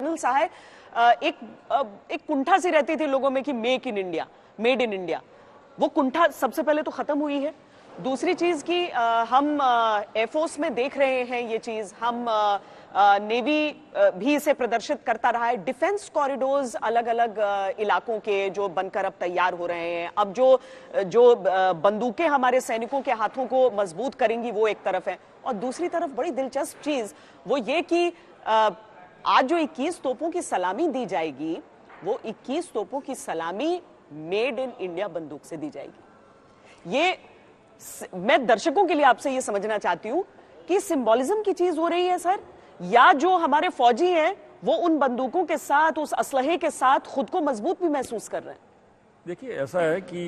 Model सा है। एक कुंठा सी रहती थी लोगों में कि make in India, made in India, वो कुंठा सबसे पहले तो खत्म हुई है। दूसरी चीज की हम एयरफोर्स में देख रहे हैं ये चीज, हम नेवी भी इसे प्रदर्शित करता रहा है। डिफेंस कॉरिडोर्स अलग अलग इलाकों के जो बनकर अब तैयार हो रहे हैं, अब जो बंदूकें हमारे सैनिकों के हाथों को मजबूत करेंगी वो एक तरफ है, और दूसरी तरफ बड़ी दिलचस्प चीज वो ये कि आज जो 21 तोपों की सलामी दी जाएगी, वो 21 तोपों की सलामी मेड इन इंडिया बंदूक से दी जाएगी। ये मैं दर्शकों के लिए आपसे ये समझना चाहती हूं कि सिंबॉलिज्म की चीज हो रही है सर, या जो हमारे फौजी हैं वो उन बंदूकों के साथ, उस असलहे के साथ खुद को मजबूत भी महसूस कर रहे हैं। देखिए, ऐसा है कि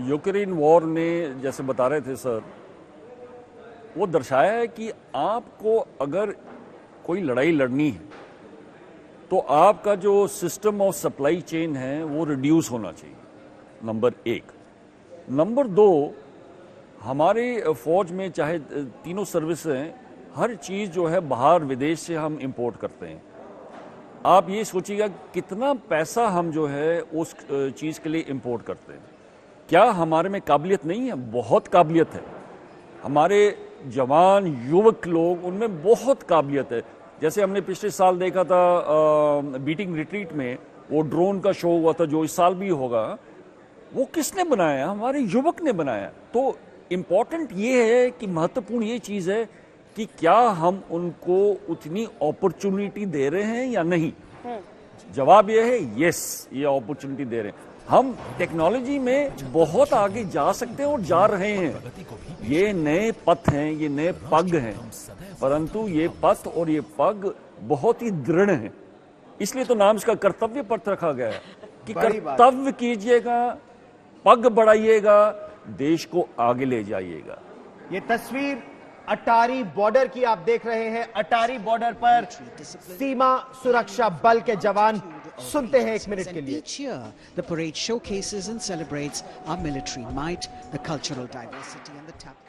यूक्रेन वॉर ने, जैसे बता रहे थे सर, वो दर्शाया है कि आपको अगर कोई लड़ाई लड़नी है तो आपका जो सिस्टम ऑफ सप्लाई चेन है वो रिड्यूस होना चाहिए, नंबर एक। नंबर दो, हमारे फौज में चाहे तीनों सर्विस हैं, हर चीज़ जो है बाहर विदेश से हम इंपोर्ट करते हैं। आप ये सोचिएगा कितना पैसा हम जो है उस चीज़ के लिए इंपोर्ट करते हैं। क्या हमारे में काबिलियत नहीं है? बहुत काबिलियत है। हमारे जवान युवक लोग, उनमें बहुत काबिलियत है। जैसे हमने पिछले साल देखा था बीटिंग रिट्रीट में, वो ड्रोन का शो हुआ था जो इस साल भी होगा, वो किसने बनाया? हमारे युवक ने बनाया। तो इम्पॉर्टेंट ये है कि महत्वपूर्ण ये चीज़ है कि क्या हम उनको उतनी अपॉर्चुनिटी दे रहे हैं या नहीं। जवाब ये है यस, ये अपॉर्चुनिटी दे रहे हैं। हम टेक्नोलॉजी में बहुत आगे जा सकते हैं और जा रहे हैं। ये नए पथ हैं, ये नए पग हैं, परंतु ये पथ और ये पग बहुत ही दृढ़ हैं। इसलिए तो नाम इसका कर्तव्य पथ रखा गया है कि कर्तव्य कीजिएगा, पग बढ़ाइएगा, देश को आगे ले जाइएगा। ये तस्वीर अटारी बॉर्डर की आप देख रहे हैं। अटारी बॉर्डर पर सीमा सुरक्षा बल के जवान, सुनते हैं 1 मिनट के लिए। Each year, the parade showcases and celebrates our military might, the cultural diversity and the talent.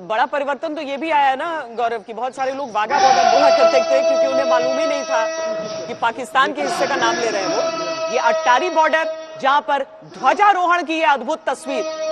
बड़ा परिवर्तन तो ये भी आया ना गौरव, की बहुत सारे लोग वाघा बॉर्डर बोला करते थे क्योंकि उन्हें मालूम ही नहीं था कि पाकिस्तान के हिस्से का नाम ले रहे हैं वो। ये अटारी बॉर्डर जहां पर ध्वजारोहण की यह अद्भुत तस्वीर।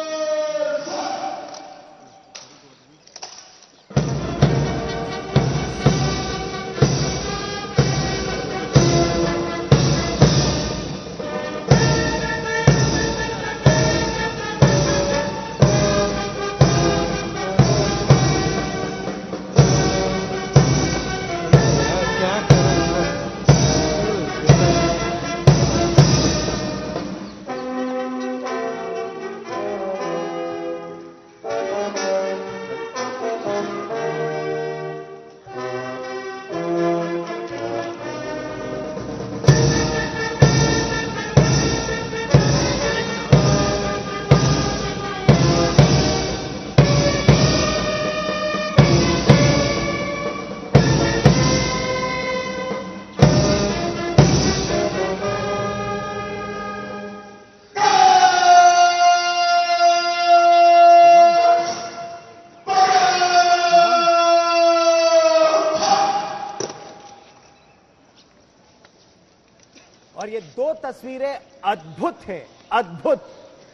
और ये दो तस्वीरें अद्भुत हैं, अद्भुत।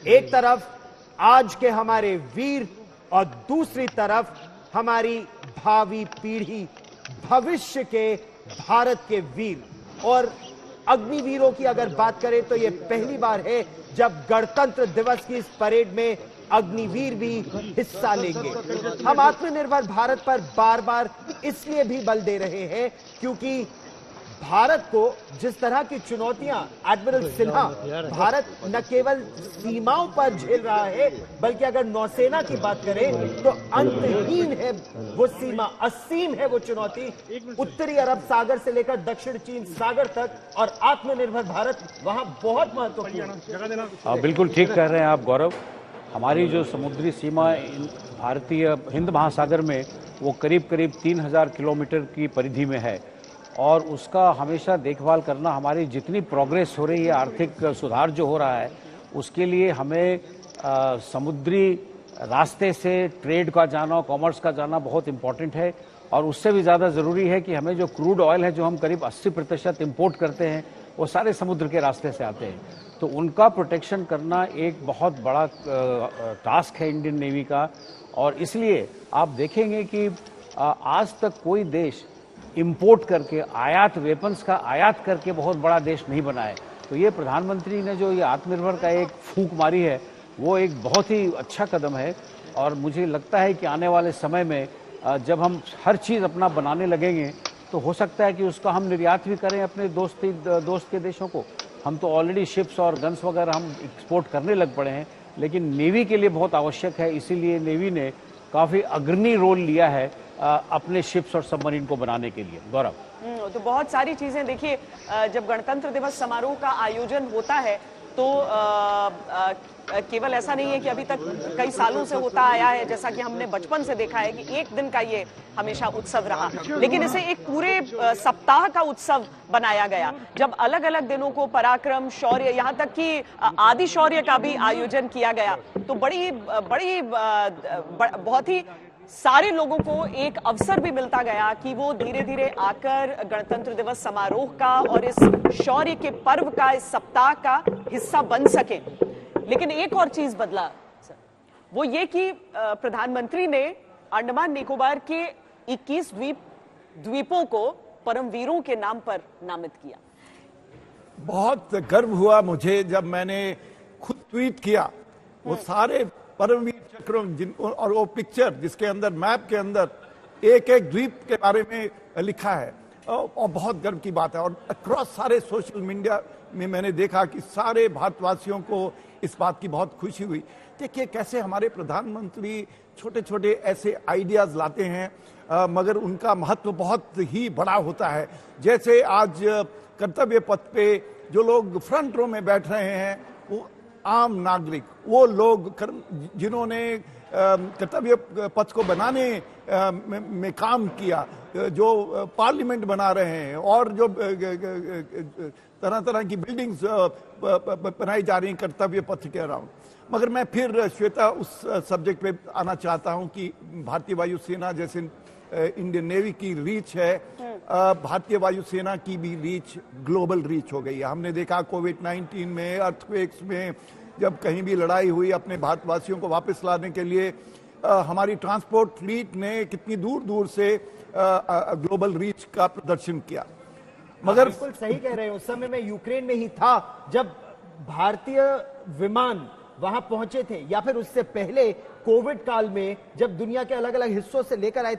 एक तरफ आज के हमारे वीर और दूसरी तरफ हमारी भावी पीढ़ी, भविष्य के भारत के वीर। और अग्निवीरों की अगर बात करें तो ये पहली बार है जब गणतंत्र दिवस की इस परेड में अग्निवीर भी हिस्सा लेंगे। हम आत्मनिर्भर भारत पर बार बार इसलिए भी बल दे रहे हैं क्योंकि भारत को जिस तरह की चुनौतियां एडमिरल सिन्हा, भारत न केवल सीमाओं पर झेल रहा है बल्कि अगर नौसेना की बात करें तो अंतहीन है वो सीमा, असीम है वो चुनौती, उत्तरी अरब सागर से लेकर दक्षिण चीन सागर तक। और आत्मनिर्भर भारत वहां बहुत महत्वपूर्ण। आप बिल्कुल ठीक कह रहे हैं आप गौरव। हमारी जो समुद्री सीमा भारतीय हिंद महासागर में वो करीब करीब 3000 किलोमीटर की परिधि में है और उसका हमेशा देखभाल करना, हमारी जितनी प्रोग्रेस हो रही है, आर्थिक सुधार जो हो रहा है, उसके लिए हमें समुद्री रास्ते से ट्रेड का जाना, कॉमर्स का जाना बहुत इम्पॉर्टेंट है। और उससे भी ज़्यादा ज़रूरी है कि हमें जो क्रूड ऑयल है, जो हम करीब 80% इम्पोर्ट करते हैं, वो सारे समुद्र के रास्ते से आते हैं। तो उनका प्रोटेक्शन करना एक बहुत बड़ा टास्क है इंडियन नेवी का। और इसलिए आप देखेंगे कि आज तक कोई देश इंपोर्ट करके, आयात, वेपन्स का आयात करके बहुत बड़ा देश नहीं बना है। तो ये प्रधानमंत्री ने जो ये आत्मनिर्भर का एक फूंक मारी है, वो एक बहुत ही अच्छा कदम है। और मुझे लगता है कि आने वाले समय में जब हम हर चीज़ अपना बनाने लगेंगे, तो हो सकता है कि उसका हम निर्यात भी करें अपने दोस्त के देशों को। हम तो ऑलरेडी शिप्स और गन्स वगैरह हम एक्सपोर्ट करने लग पड़े हैं, लेकिन नेवी के लिए बहुत आवश्यक है। इसीलिए नेवी ने काफ़ी अग्रणी रोल लिया है अपने शिप्स और सबमरीन को बनाने के लिए। गौरव, तो बहुत सारी चीजें देखिए, जब गणतंत्र दिवस समारोह का आयोजन होता है तो केवल ऐसा नहीं है कि अभी तक कई सालों से होता आया है, जैसा कि हमने बचपन से देखा है कि एक दिन का ये हमेशा उत्सव रहा, लेकिन इसे एक पूरे सप्ताह का उत्सव बनाया गया, जब अलग अलग दिनों को पराक्रम, शौर्य, यहाँ तक कि आदि शौर्य का भी आयोजन किया गया। तो बहुत ही सारे लोगों को एक अवसर भी मिलता गया कि वो धीरे धीरे आकर गणतंत्र दिवस समारोह का और इस शौर्य के पर्व का, इस सप्ताह का हिस्सा बन सके। लेकिन एक और चीज बदला सर, वो ये कि प्रधानमंत्री ने अंडमान निकोबार के 21 द्वीपों को परमवीरों के नाम पर नामित किया। बहुत गर्व हुआ मुझे जब मैंने खुद ट्वीट किया वो सारे परमवीर चक्रों और वो पिक्चर जिसके अंदर, मैप के अंदर एक एक द्वीप के बारे में लिखा है, और बहुत गर्व की बात है। और अक्रॉस सारे सोशल मीडिया में मैंने देखा कि सारे भारतवासियों को इस बात की बहुत खुशी हुई। देखिए कैसे हमारे प्रधानमंत्री छोटे छोटे ऐसे आइडियाज लाते हैं, मगर उनका महत्व बहुत ही बड़ा होता है। जैसे आज कर्तव्य पथ पे जो लोग फ्रंट रो में बैठ रहे हैं, वो आम नागरिक, वो लोग जिन्होंने कर्तव्य पथ को बनाने में काम किया, जो पार्लियामेंट बना रहे हैं और जो तरह तरह की बिल्डिंग्स बनाई जा रही हैं कर्तव्य पथ के अराउंड। मगर मैं फिर श्वेता उस सब्जेक्ट पे आना चाहता हूं कि भारतीय वायुसेना जैसे इंडियन नेवी की रीच है, भारतीय वायुसेना की भी रीच ग्लोबल रीच हो गई है। हमने देखा कोविड-19 में, अर्थक्वेक्स में, जब कहीं भी लड़ाई हुई, अपने भारतवासियों को वापस लाने के लिए हमारी ट्रांसपोर्ट फ्लीट ने कितनी दूर दूर से ग्लोबल रीच का प्रदर्शन किया। मगर बिल्कुल सही कह रहे हैं, उस समय मैं यूक्रेन में ही था जब भारतीय विमान वहां पहुंचे थे, या फिर उससे पहले कोविड काल में जब दुनिया के अलग अलग हिस्सों से लेकर आए